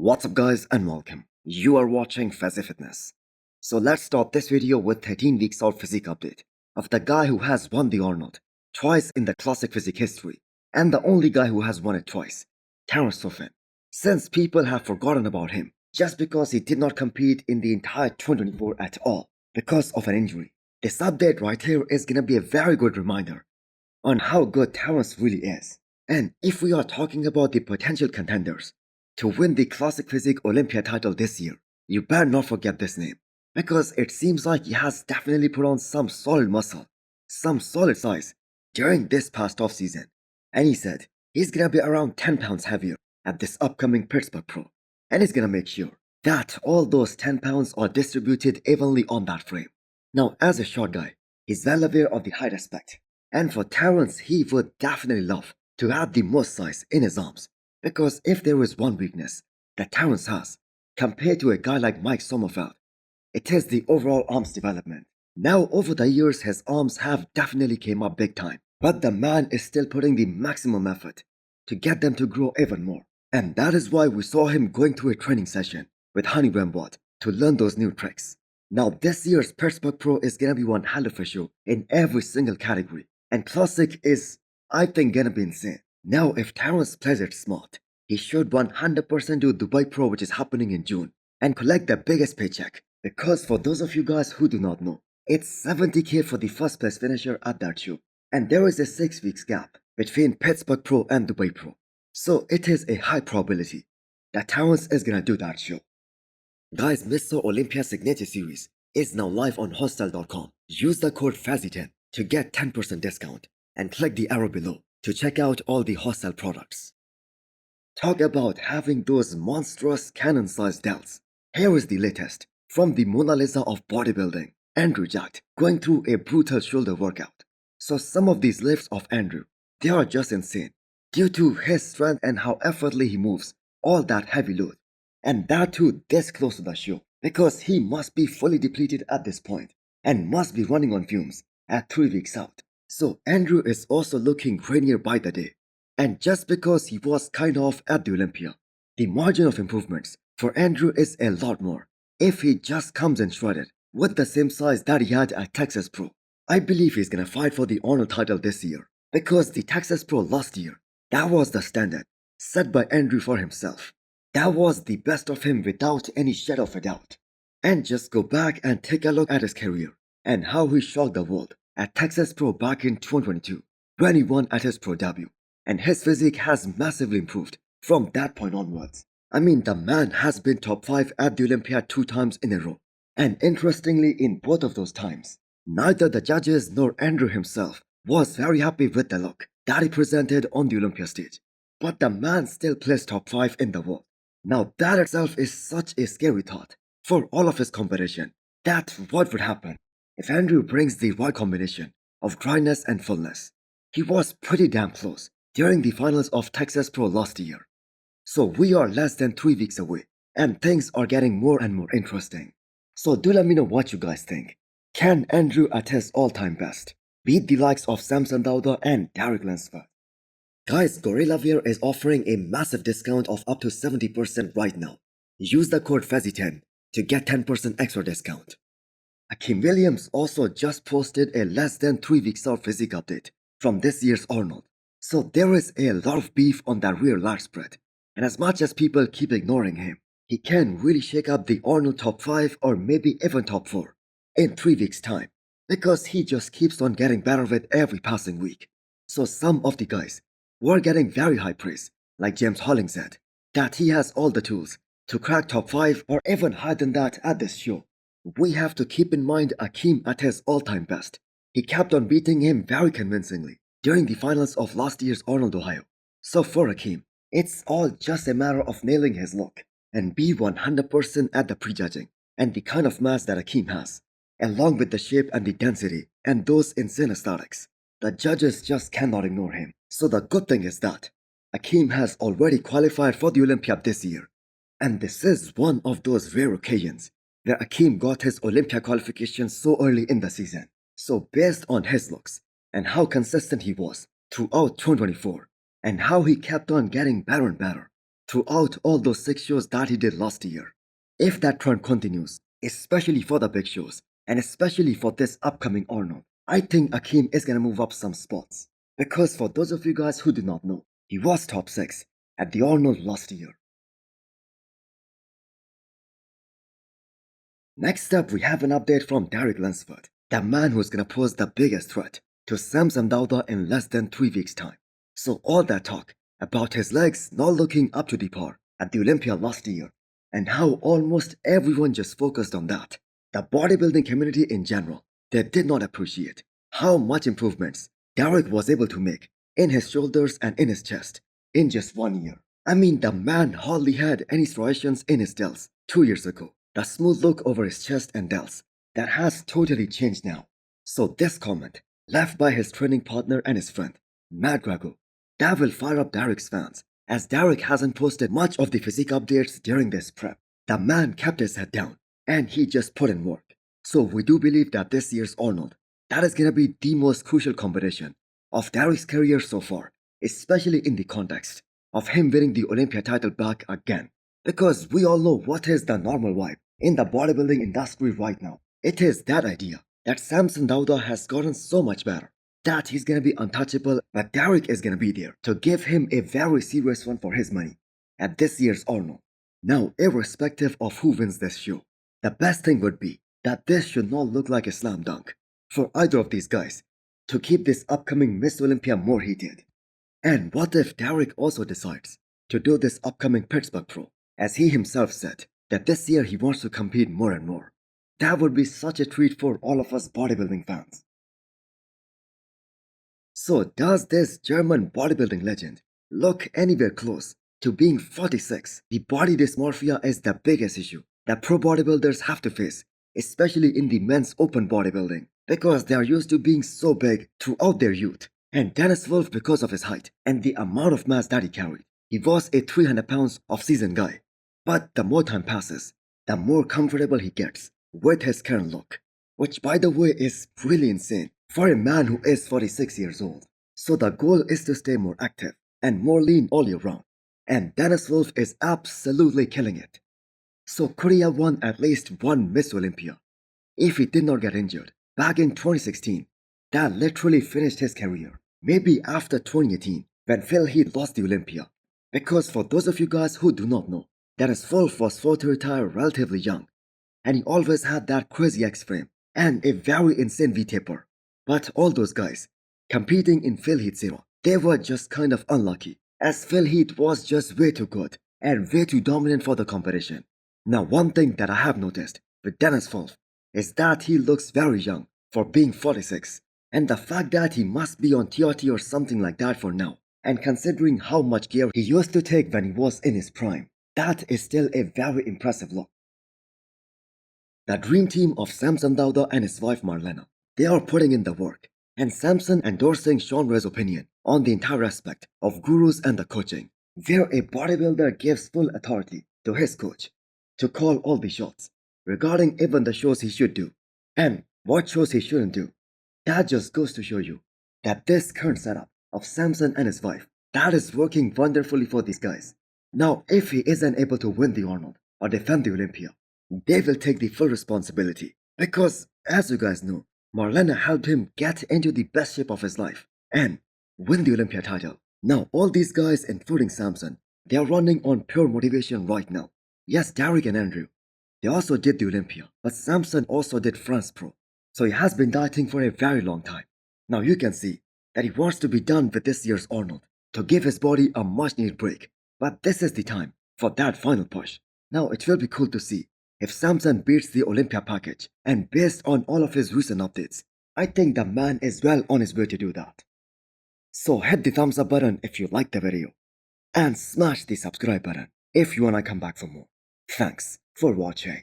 What's up guys and welcome. You are watching Fazi Fitness. So let's start this video with 13 weeks out physique update of the guy who has won the Arnold twice in the classic physique history and the only guy who has won it twice, Terrence Ruffin. Since people have forgotten about him just because he did not compete in the entire 2024 at all because of an injury, this update right here is gonna be a very good reminder on how good Terrence really is. And if we are talking about the potential contenders to win the Classic Physique Olympia title this year, you better not forget this name, because it seems like he has definitely put on some solid muscle, some solid size during this past off season. And he said he's gonna be around 10 pounds heavier at this upcoming Pittsburgh Pro, and he's gonna make sure that all those 10 pounds are distributed evenly on that frame. Now, as a short guy, he's well aware of the height aspect, and for Terrence, he would definitely love to have the most size in his arms. Because if there is one weakness that Terrence has compared to a guy like Mike Sommerfeld, it is the overall arms development. Now over the years his arms have definitely came up big time, but the man is still putting the maximum effort to get them to grow even more. And that is why we saw him going through a training session with Honey Wembot to learn those new tricks. Now this year's Pittsburgh Pro is gonna be one hell of a show in every single category, and Classic is, I think, gonna be insane. Now, if Terrence plays it smart, he should 100% do Dubai Pro, which is happening in June, and collect the biggest paycheck. Because for those of you guys who do not know, it's 70k for the first place finisher at that show. And there is a 6 weeks gap between Pittsburgh Pro and Dubai Pro. So it is a high probability that Terrence is gonna do that show. Guys, Mr. Olympia Signature Series is now live on hostel.com. Use the code FAZI10 to get 10% discount and click the arrow below to check out all the hostel products. Talk about having those monstrous cannon-sized delts. Here is the latest from the Mona Lisa of bodybuilding, Andrew Jacked, going through a brutal shoulder workout. So some of these lifts of Andrew, they are just insane due to his strength and how effortlessly he moves all that heavy load. And that too this close to the show, because he must be fully depleted at this point and must be running on fumes at 3 weeks out. So Andrew is also looking grainier by the day. And just because he was kind of at the Olympia, the margin of improvements for Andrew is a lot more if he just comes in shredded with the same size that he had at Texas Pro. I believe he's gonna fight for the Arnold title this year, because the Texas Pro last year, that was the standard set by Andrew for himself. That was the best of him without any shadow of a doubt. And just go back and take a look at his career and how he shocked the world at Texas Pro back in 2022 when he won at his pro debut, and his physique has massively improved from that point onwards. I mean, the man has been top 5 at the Olympia 2 times in a row, and interestingly, in both of those times, neither the judges nor Andrew himself was very happy with the look that he presented on the Olympia stage, but the man still placed top 5 in the world. Now that itself is such a scary thought for all of his competition, that what would happen if Andrew brings the right combination of dryness and fullness. He was pretty damn close during the finals of Texas Pro last year. So we are less than 3 weeks away, and things are getting more and more interesting. So do let me know what you guys think. Can Andrew at his all-time best beat the likes of Samson Dauda and Derek Lunsford? Guys, Gorilla Wear is offering a massive discount of up to 70% right now. Use the code FAZI10 to get 10% extra discount. Akim Williams also just posted a less than 3 weeks out physique update from this year's Arnold. So there is a lot of beef on that rear lat spread, and as much as people keep ignoring him, he can really shake up the Arnold top 5 or maybe even top 4 in 3 weeks time, because he just keeps on getting better with every passing week. So some of the guys were getting very high praise, like James Holling said, that he has all the tools to crack top 5 or even higher than that at this show. We have to keep in mind Akim at his all-time best. He kept on beating him very convincingly during the finals of last year's Arnold, Ohio. So for Akim, it's all just a matter of nailing his look and be 100% at the prejudging and the kind of mass that Akim has, along with the shape and the density and those insane aesthetics. The judges just cannot ignore him. So the good thing is that Akim has already qualified for the Olympia this year, and this is one of those rare occasions where Akim got his Olympia qualification so early in the season. So based on his looks and how consistent he was throughout 2024 and how he kept on getting better and better, throughout all those 6 shows that he did last year. If that trend continues, especially for the big shows, and especially for this upcoming Arnold, I think Akim is gonna move up some spots. Because for those of you guys who do not know, he was top 6 at the Arnold last year. Next up, we have an update from Derek Lunsford, the man who's gonna pose the biggest threat to Samson Dauda in less than 3 weeks' time. So all that talk about his legs not looking up to the par at the Olympia last year, and how almost everyone just focused on that, the bodybuilding community in general, they did not appreciate how much improvements Derek was able to make in his shoulders and in his chest in just 1 year. I mean, the man hardly had any striations in his delts 2 years ago. The smooth look over his chest and delts, that has totally changed now. So this comment, left by his training partner and his friend, Matt Grago, that will fire up Derek's fans, as Derek hasn't posted much of the physique updates during this prep. The man kept his head down, and he just put in work. So we do believe that this year's Arnold, that is gonna be the most crucial competition of Derek's career so far, especially in the context of him winning the Olympia title back again. Because we all know what is the normal vibe in the bodybuilding industry right now. It is that idea that Samson Dauda has gotten so much better, that he's gonna be untouchable, but Derek is gonna be there to give him a very serious one for his money at this year's Arnold. Now, irrespective of who wins this show, the best thing would be that this should not look like a slam dunk for either of these guys to keep this upcoming Miss Olympia more heated. And what if Derek also decides to do this upcoming Pittsburgh Pro, as he himself said that this year he wants to compete more and more? That would be such a treat for all of us bodybuilding fans. So does this German bodybuilding legend look anywhere close to being 46? The body dysmorphia is the biggest issue that pro bodybuilders have to face, especially in the men's open bodybuilding, because they are used to being so big throughout their youth. And Dennis Wolf, because of his height and the amount of mass that he carried, he was a 300 pounds off-season guy. But the more time passes, the more comfortable he gets with his current look, which by the way is really insane for a man who is 46 years old. So the goal is to stay more active and more lean all year round, and Dennis Wolf is absolutely killing it. So could he have won at least one Miss Olympia if he did not get injured back in 2016? That literally finished his career. Maybe after 2018, when Phil Heath lost the Olympia. Because for those of you guys who do not know, Dennis Wolf was forced to retire relatively young, and he always had that crazy X-frame and a very insane V-taper. But all those guys competing in Phil Heath's era, they were just kind of unlucky, as Phil Heath was just way too good and way too dominant for the competition. Now, one thing that I have noticed with Dennis Wolf is that he looks very young for being 46, and the fact that he must be on TRT or something like that for now, and considering how much gear he used to take when he was in his prime, that is still a very impressive look. The dream team of Samson Dauda and his wife Marlena, they are putting in the work, and Samson endorsing Sean Ray's opinion on the entire aspect of gurus and the coaching, where a bodybuilder gives full authority to his coach to call all the shots regarding even the shows he should do and what shows he shouldn't do. That just goes to show you that this current setup of Samson and his wife, that is working wonderfully for these guys. Now, if he isn't able to win the Arnold or defend the Olympia, they will take the full responsibility, because as you guys know, Marlena helped him get into the best shape of his life and win the Olympia title. Now, all these guys, including Samson, they are running on pure motivation right now. Yes, Derek and Andrew, they also did the Olympia, but Samson also did France Pro. So he has been dieting for a very long time. Now you can see that he wants to be done with this year's Arnold to give his body a much needed break. But this is the time for that final push. Now it will be cool to see if Samson beats the Olympia package, and based on all of his recent updates, I think the man is well on his way to do that. So hit the thumbs up button if you liked the video, and smash the subscribe button if you wanna come back for more. Thanks for watching.